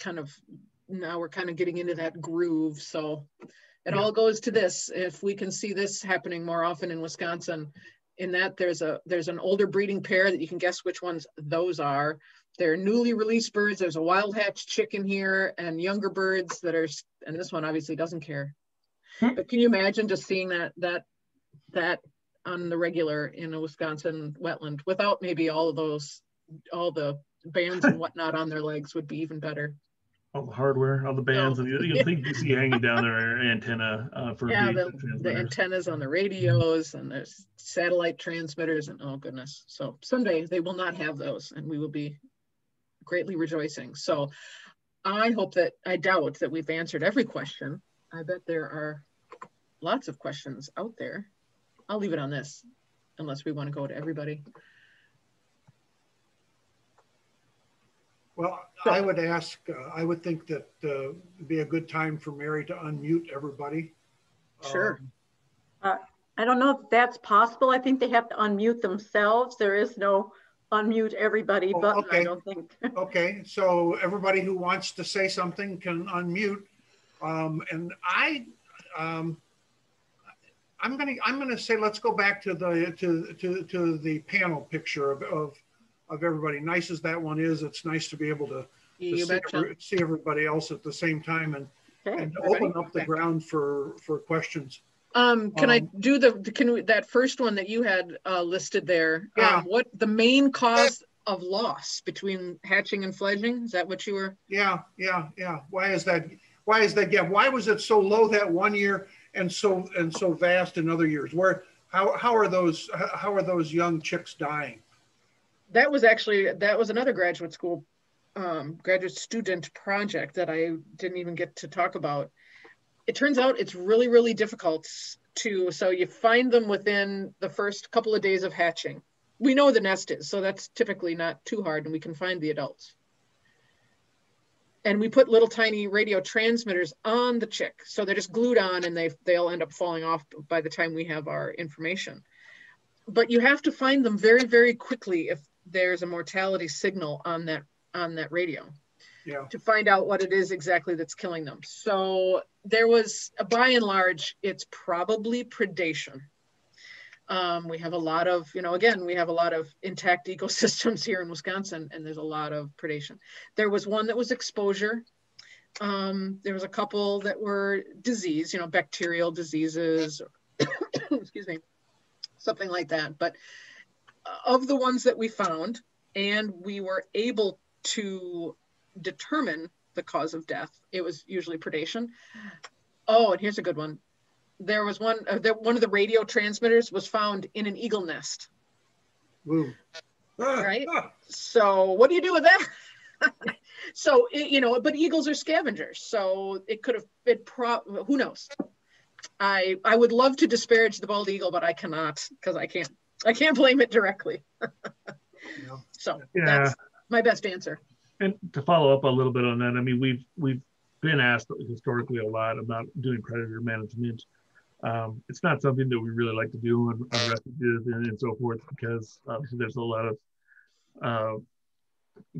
kind of, now we're kind of getting into that groove. So it all goes to this. If we can see this happening more often in Wisconsin, in that there's an older breeding pair that you can guess which ones those are. they're newly released birds. There's a wild hatch chicken here and younger birds that are, and this one obviously doesn't care. But can you imagine just seeing that on the regular in a Wisconsin wetland without maybe all the bands and whatnot on their legs would be even better. All the hardware, all the bands, and you think you see hanging down their antenna for the antennas on the radios, and there's satellite transmitters, and oh goodness. So someday they will not have those, and we will be greatly rejoicing. So I doubt that we've answered every question. I bet there are lots of questions out there. I'll leave it on this, unless we want to go to everybody. Well, I would ask, I would think that it'd be a good time for Mary to unmute everybody. Sure. I don't know if that's possible. I think they have to unmute themselves. There is no unmute everybody button, okay. I don't think. Okay, so everybody who wants to say something can unmute. And I'm gonna say let's go back to the panel picture of everybody. Nice as that one is, it's nice to be able to see everybody else at the same time and open up the ground for questions. Can I do that first one that you had listed there? Yeah. What the main cause of loss between hatching and fledging? Is that what you were? Yeah. Why is that? Yeah. Why was it so low that one year and so vast in other years? How are those young chicks dying? That was another graduate school, graduate student project that I didn't even get to talk about. It turns out it's really, really difficult so you find them within the first couple of days of hatching. We know the nest is, so that's typically not too hard, and we can find the adults. And we put little tiny radio transmitters on the chick, so they're just glued on, and they'll end up falling off by the time we have our information. But you have to find them very, very quickly if there's a mortality signal on that radio, to find out what it is exactly that's killing them. So there was, by and large, it's probably predation. We have a lot of, we have a lot of intact ecosystems here in Wisconsin, and there's a lot of predation. There was one that was exposure. There was a couple that were disease, bacterial diseases, excuse me, something like that. But of the ones that we found, and we were able to determine the cause of death, it was usually predation. Oh, and here's a good one. There was one of the radio transmitters was found in an eagle nest. Ooh. Right? So what do you do with that? So, but eagles are scavengers. So it could have, who knows? I would love to disparage the bald eagle, but I cannot, because I can't blame it directly. So that's my best answer. And to follow up a little bit on that, I mean, we've been asked historically a lot about doing predator management. It's not something that we really like to do on refuges and so forth, because obviously there's a lot of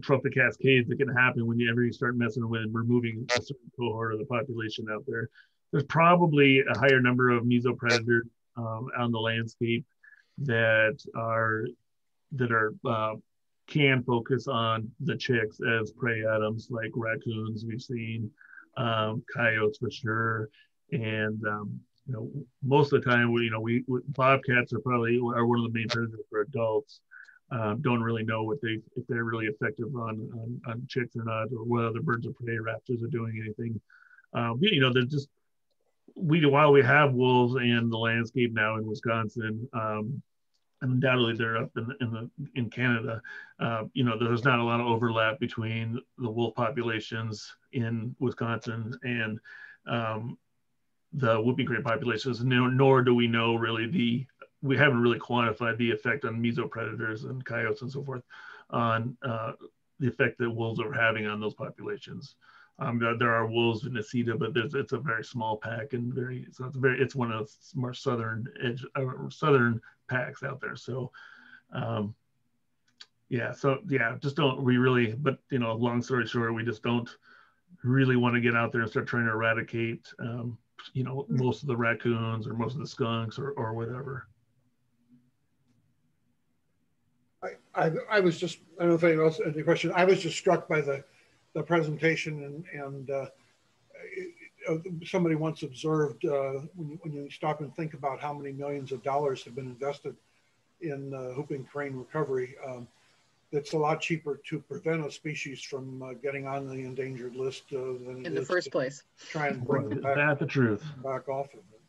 trophic cascades that can happen whenever you start messing with removing a certain cohort of the population out there. There's probably a higher number of mesopredators on the landscape that can focus on the chicks as prey items, like raccoons we've seen, coyotes for sure, and most of the time we bobcats are one of the main predators for adults. Don't really know if they're really effective on chicks or not, or what other birds of prey raptors are doing anything. They're just while we have wolves in the landscape now in Wisconsin, and undoubtedly they're up in Canada. There's not a lot of overlap between the wolf populations in Wisconsin and the whooping crane populations. Nor do we know really we haven't really quantified the effect on mesopredators and coyotes and so forth on the effect that wolves are having on those populations. There are wolves in Nisita, but it's a very small pack and it's one of the more southern packs out there. So, just don't we really? But long story short, we just don't really want to get out there and start trying to eradicate, most of the raccoons or most of the skunks or whatever. I was just I don't know if anyone else had any question. I was just struck by the presentation, and somebody once observed when you stop and think about how many millions of dollars have been invested in whooping crane recovery, it's a lot cheaper to prevent a species from getting on the endangered list than in the first place. Try and bring them back, that's the truth. Back off of it.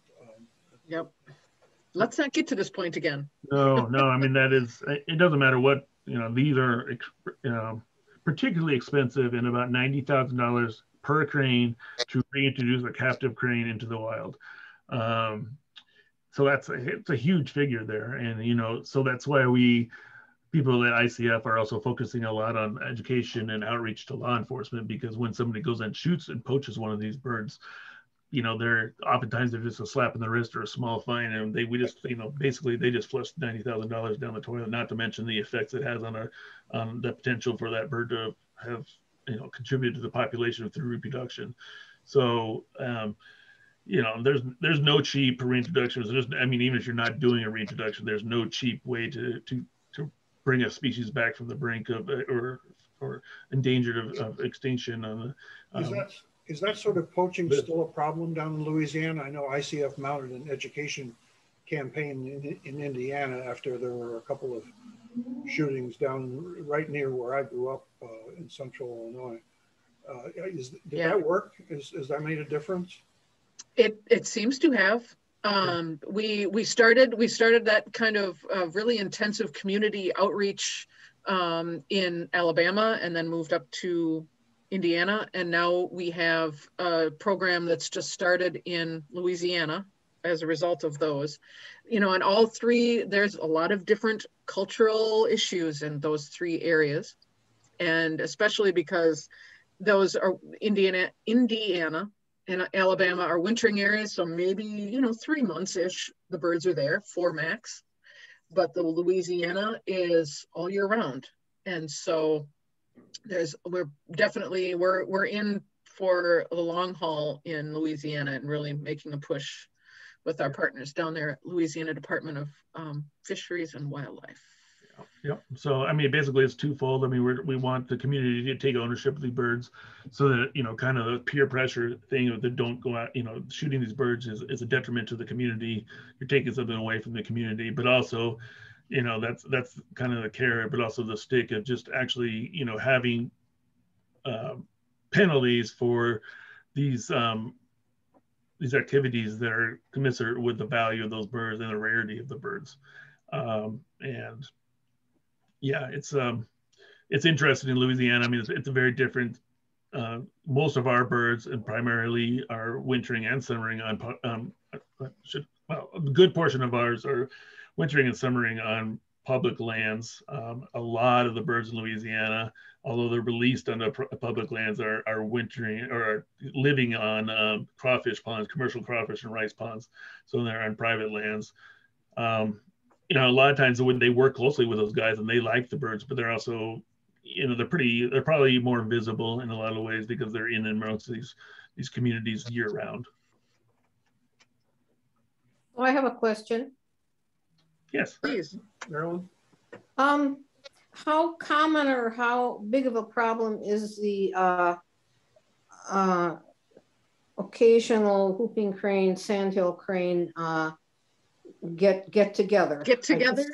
Yep. Let's not get to this point again. No, I mean, that is, it doesn't matter what, these are particularly expensive, and about $90,000 per crane to reintroduce a captive crane into the wild. So it's a huge figure there. And, so that's why people at ICF are also focusing a lot on education and outreach to law enforcement, because when somebody goes and shoots and poaches one of these birds, oftentimes they're just a slap in the wrist or a small fine, and basically they just flushed $90,000 down the toilet, not to mention the effects it has on the potential for that bird to have, contributed to the population through reproduction. So, there's no cheap reintroductions. Even if you're not doing a reintroduction, there's no cheap way to bring a species back from the brink of or endangered of extinction. Is that sort of poaching still a problem down in Louisiana? I know ICF mounted an education campaign in Indiana after there were a couple of shootings down right near where I grew up in central Illinois. Did that work? Has that made a difference? It seems to have. We started that kind of really intensive community outreach in Alabama, and then moved up to Indiana, and now we have a program that's just started in Louisiana as a result of those. And all three, there's a lot of different cultural issues in those three areas, and especially because those are Indiana and Alabama are wintering areas, so maybe 3 months-ish the birds are there, 4 max, but the Louisiana is all year round. And so we're in for the long haul in Louisiana, and really making a push with our partners down there at Louisiana Department of Fisheries and Wildlife. Yep. So, basically it's twofold. We want the community to take ownership of the birds, so that, kind of the peer pressure thing of the don't go out, shooting these birds is a detriment to the community. You're taking something away from the community, but also, that's kind of the carrot, but also the stick of just actually, having penalties for these activities that are commensurate with the value of those birds and the rarity of the birds. And yeah, it's interesting in Louisiana. It's a very different. Most of our birds, and primarily, are wintering and summering on. A good portion of ours are wintering and summering on public lands. A lot of the birds in Louisiana, although they're released on the public lands, are wintering or are living on crawfish ponds, commercial crawfish and rice ponds. So they're on private lands. A lot of times they work closely with those guys, and they like the birds, but they're also, they're probably more visible in a lot of ways because they're in and amongst these communities year round. Oh, I have a question. Yes, please, Marilyn. How common or how big of a problem is the occasional whooping crane, sandhill crane get together? Get together?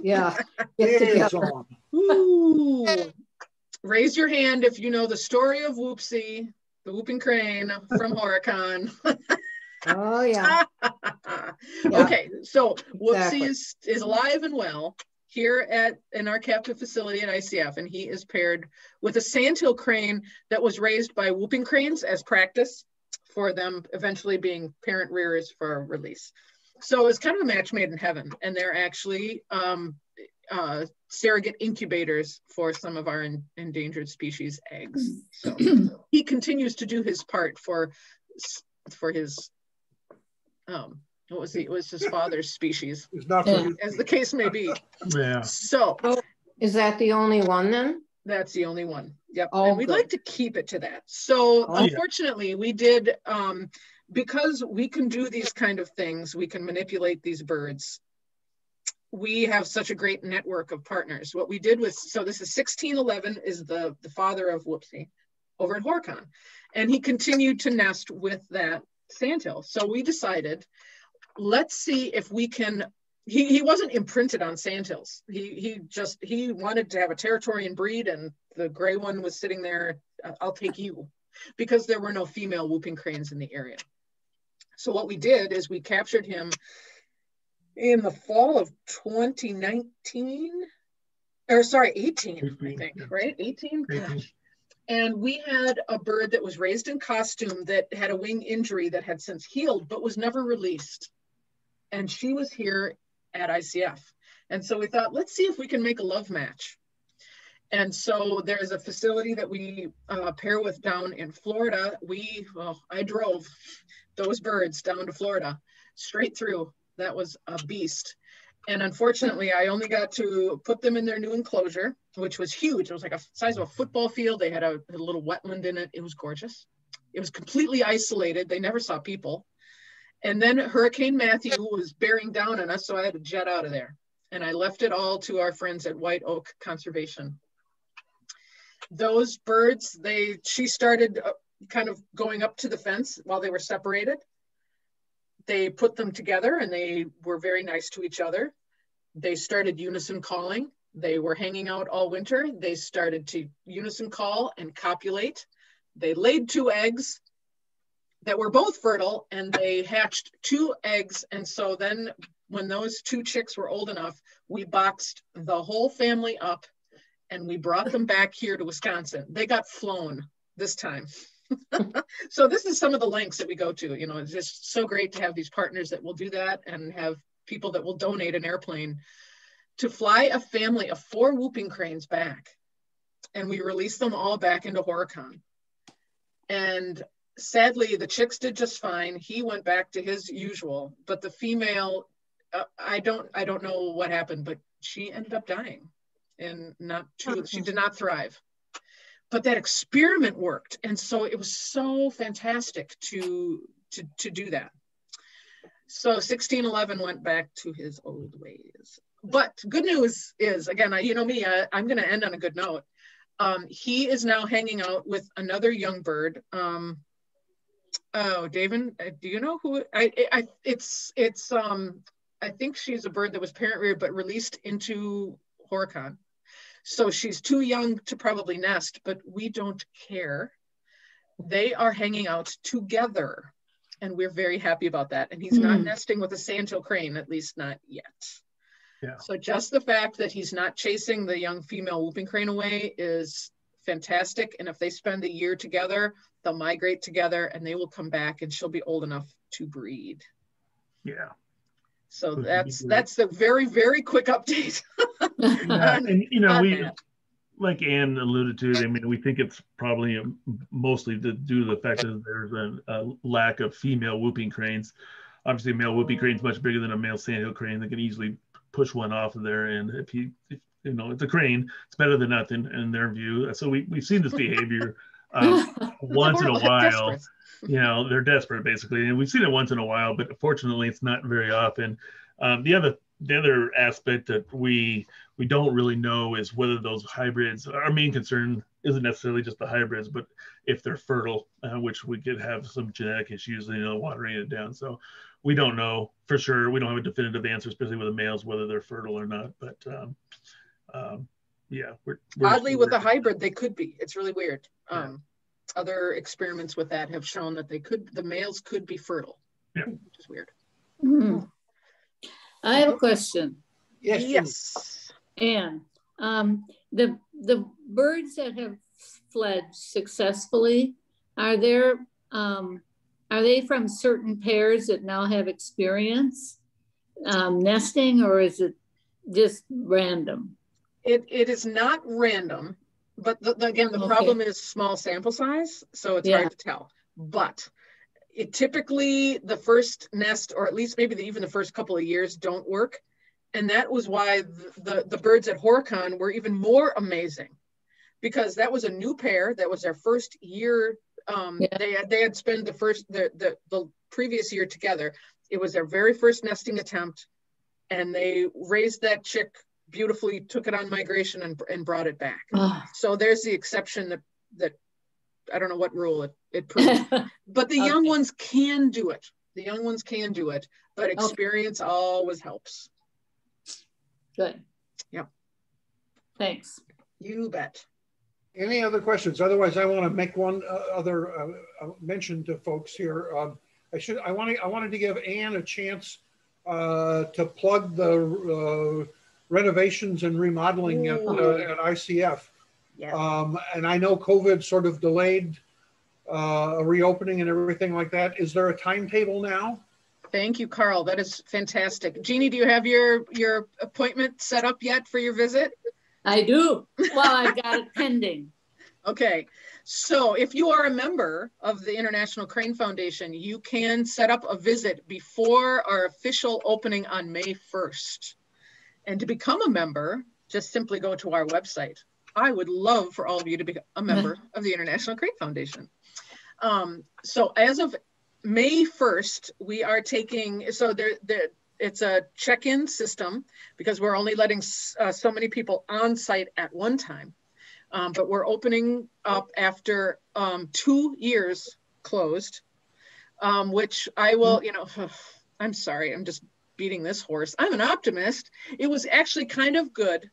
Yeah, get together. Ooh. Raise your hand if you know the story of Whoopsie, the whooping crane from Horicon. Oh yeah. Okay, so Whoopsie is alive and well here in our captive facility at ICF, and he is paired with a sandhill crane that was raised by whooping cranes as practice for them eventually being parent rearers for release. So it's kind of a match made in heaven, and they're actually surrogate incubators for some of our endangered species eggs. So he continues to do his part for his what was his father's species, as the case may be. Yeah. So is that the only one then? That's the only one. Yep. Oh, and we'd like to keep it to that. So unfortunately, we did, because we can do these kind of things, we can manipulate these birds. we have such a great network of partners. What we did was, so this is 1611 is the father of Whoopsie over at Horicon. And he continued to nest with that sandhill. So we decided, let's see if we can, he wasn't imprinted on sandhills. He wanted to have a territory and breed, and the gray one was sitting there, I'll take you, because there were no female whooping cranes in the area. So what we did is we captured him in the fall of 2019, or sorry, 18, I think, right? 18? Gosh. And we had a bird that was raised in costume that had a wing injury that had since healed, but was never released. And she was here at ICF. And so we thought, let's see if we can make a love match. And so there's a facility that we pair with down in Florida. I drove those birds down to Florida, straight through. That was a beast. And unfortunately, I only got to put them in their new enclosure, which was huge. It was like a size of a football field. They had a little wetland in it. It was gorgeous. It was completely isolated. They never saw people. And then Hurricane Matthew was bearing down on us, so I had to jet out of there. And I left it all to our friends at White Oak Conservation. Those birds, she started kind of going up to the fence while they were separated. They put them together and they were very nice to each other. They started unison calling. They were hanging out all winter. They started to unison call and copulate. They laid 2 eggs that were both fertile, and they hatched 2 eggs. And so then when those 2 chicks were old enough, we boxed the whole family up and we brought them back here to Wisconsin. They got flown this time. So this is some of the lengths that we go to. You know, it's just so great to have these partners that will do that and have people that will donate an airplane to fly a family of 4 whooping cranes back. And we released them all back into Horicon. And sadly, the chicks did just fine. He went back to his usual, but the female, I don't know what happened, but she ended up dying, and she did not thrive. But that experiment worked, and so it was so fantastic to do that. So 1611 went back to his old ways. But good news is, again, you know me, I'm going to end on a good note. He is now hanging out with another young bird. Oh, Davin, do you know who? I think she's a bird that was parent reared but released into Horicon. So she's too young to probably nest, but we don't care. They are hanging out together, and we're very happy about that. And he's not nesting with a sandhill crane, at least not yet. Yeah. So just the fact that he's not chasing the young female whooping crane away is fantastic. And if they spend a year together, they'll migrate together and they will come back, and she'll be old enough to breed. Yeah. So that's a very, very quick update. And you know, like Ann alluded to, I mean, we think it's probably mostly due to the fact that there's a lack of female whooping cranes. Obviously, a male whooping crane is much bigger than a male sandhill crane. They can easily push one off of there, and if you know, it's a crane, it's better than nothing in their view. So we've seen this behavior once in a while. You know, they're desperate basically, and we've seen it once in a while, but fortunately it's not very often. The other aspect that we don't really know is whether those hybrids, our main concern isn't necessarily just the hybrids, but if they're fertile, which we could have some genetic issues, you know, watering it down. So we don't know for sure. We don't have a definitive answer, especially with the males, whether they're fertile or not. But yeah, we're oddly with the hybrid, they could be. It's really weird. Other experiments with that have shown that the males could be fertile, which is weird. I have a question. Yes. Anne, the birds that have fledged successfully, are they from certain pairs that now have experience nesting, or is it just random? It is not random, but again, the problem is small sample size, so it's hard to tell. But it typically, the first nest, or at least maybe even the first couple of years, don't work. And that was why the birds at Horicon were even more amazing, because that was a new pair. That was their first year. They had spent the previous year together. It was their very first nesting attempt, and they raised that chick beautifully, took it on migration and brought it back. So there's the exception that I don't know what rule it proves, but the young ones can do it. The young ones can do it, but experience always helps. Good. Yep. Thanks. You bet. Any other questions? Otherwise, I want to make one other mention to folks here. I wanted to give Ann a chance to plug the renovations and remodeling at ICF. Yeah. And I know COVID sort of delayed a reopening and everything like that. Is there a timetable now? Thank you, Carl. That is fantastic. Jeannie, do you have your appointment set up yet for your visit? I do. Well, I've got it pending. Okay. So if you are a member of the International Crane Foundation, you can set up a visit before our official opening on May 1st. And to become a member, just simply go to our website. I would love for all of you to be a member of the International Crane Foundation. So as of May 1st, we are taking, so it's a check-in system because we're only letting so many people on site at one time. But we're opening up after 2 years closed, which I will, I'm sorry, I'm just beating this horse. I'm an optimist. It was actually kind of good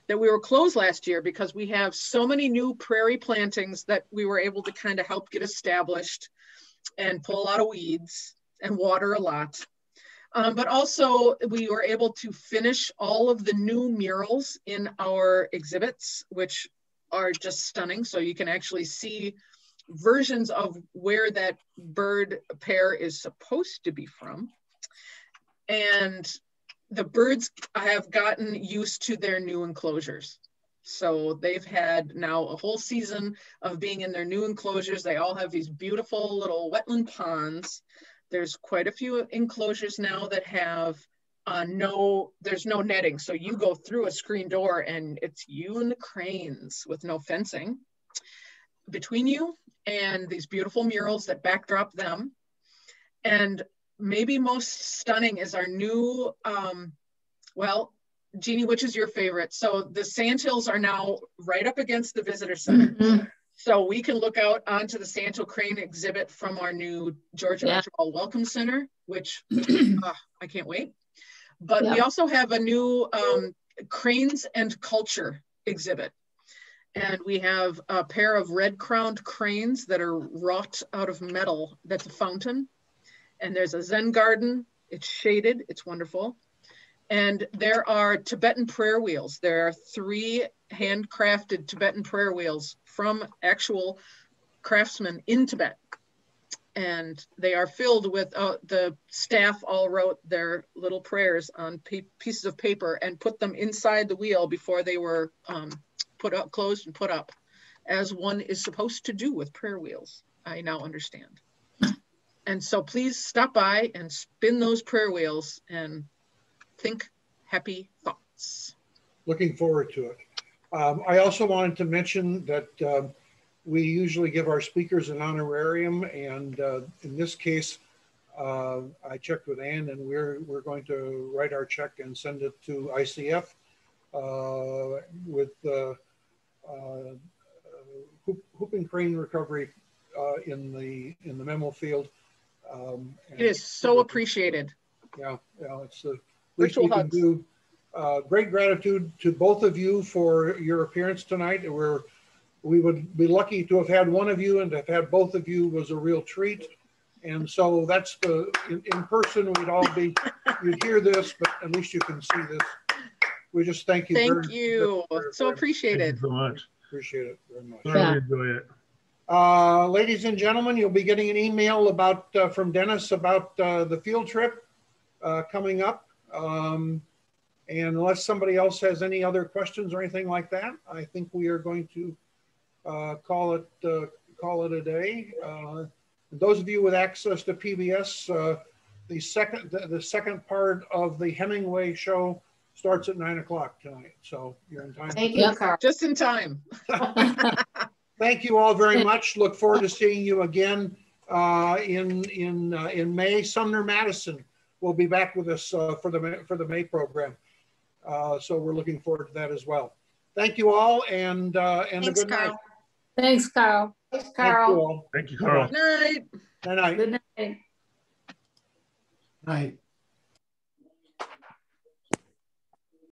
that we were closed last year because we have so many new prairie plantings that we were able to kind of help get established and pull a lot of weeds and water a lot. But also we were able to finish all of the new murals in our exhibits, which are just stunning. So you can actually see versions of where that bird pair is supposed to be from. And the birds have gotten used to their new enclosures. So they've had now a whole season of being in their new enclosures. They all have these beautiful little wetland ponds. There's quite a few enclosures now that have there's no netting. So you go through a screen door and it's you and the cranes with no fencing between you and these beautiful murals that backdrop them. And maybe most stunning is our new, well, Jeannie, which is your favorite? So the Sandhills are now right up against the visitor center. Mm-hmm. So we can look out onto the Sandhill Crane exhibit from our new George Archibald Welcome Center, which I can't wait. But we also have a new Cranes and Culture exhibit. And we have a pair of red-crowned cranes that are wrought out of metal. That's a fountain. And there's a Zen garden. It's shaded. It's wonderful. And there are Tibetan prayer wheels. There are 3 handcrafted Tibetan prayer wheels from actual craftsmen in Tibet. And they are filled with, the staff all wrote their little prayers on pieces of paper and put them inside the wheel before they were closed and put up, as one is supposed to do with prayer wheels, I now understand. And so please stop by and spin those prayer wheels and think happy thoughts. Looking forward to it. I also wanted to mention that we usually give our speakers an honorarium, and in this case, I checked with Ann, and we're going to write our check and send it to ICF with Hooping Crane Recovery in the memo field. It is so appreciated. Yeah, it's the least we can do. Great gratitude to both of you for your appearance tonight. We would be lucky to have had one of you, and to have had both of you was a real treat. And so that's in person, we'd all be, you'd hear this, but at least you can see this. We just thank you. Thank you. So appreciated. Thank you so much. Appreciate it very much. Thoroughly enjoy it. Ladies and gentlemen, you'll be getting an email from Dennis about the field trip coming up. And unless somebody else has any other questions or anything like that, I think we are going to call it a day. Those of you with access to PBS, the second part of the Hemingway show starts at 9 o'clock tonight. So you're in time. Thank you, Carl. Just in time. Thank you all very much. Look forward to seeing you again in May. Sumner Madison will be back with us for the May program. So we're looking forward to that as well. Thank you all, and a good night. Thanks, Carl. Thanks, Thank you Carl. all. Thank you, Carl. Night. Night. Good night. Night.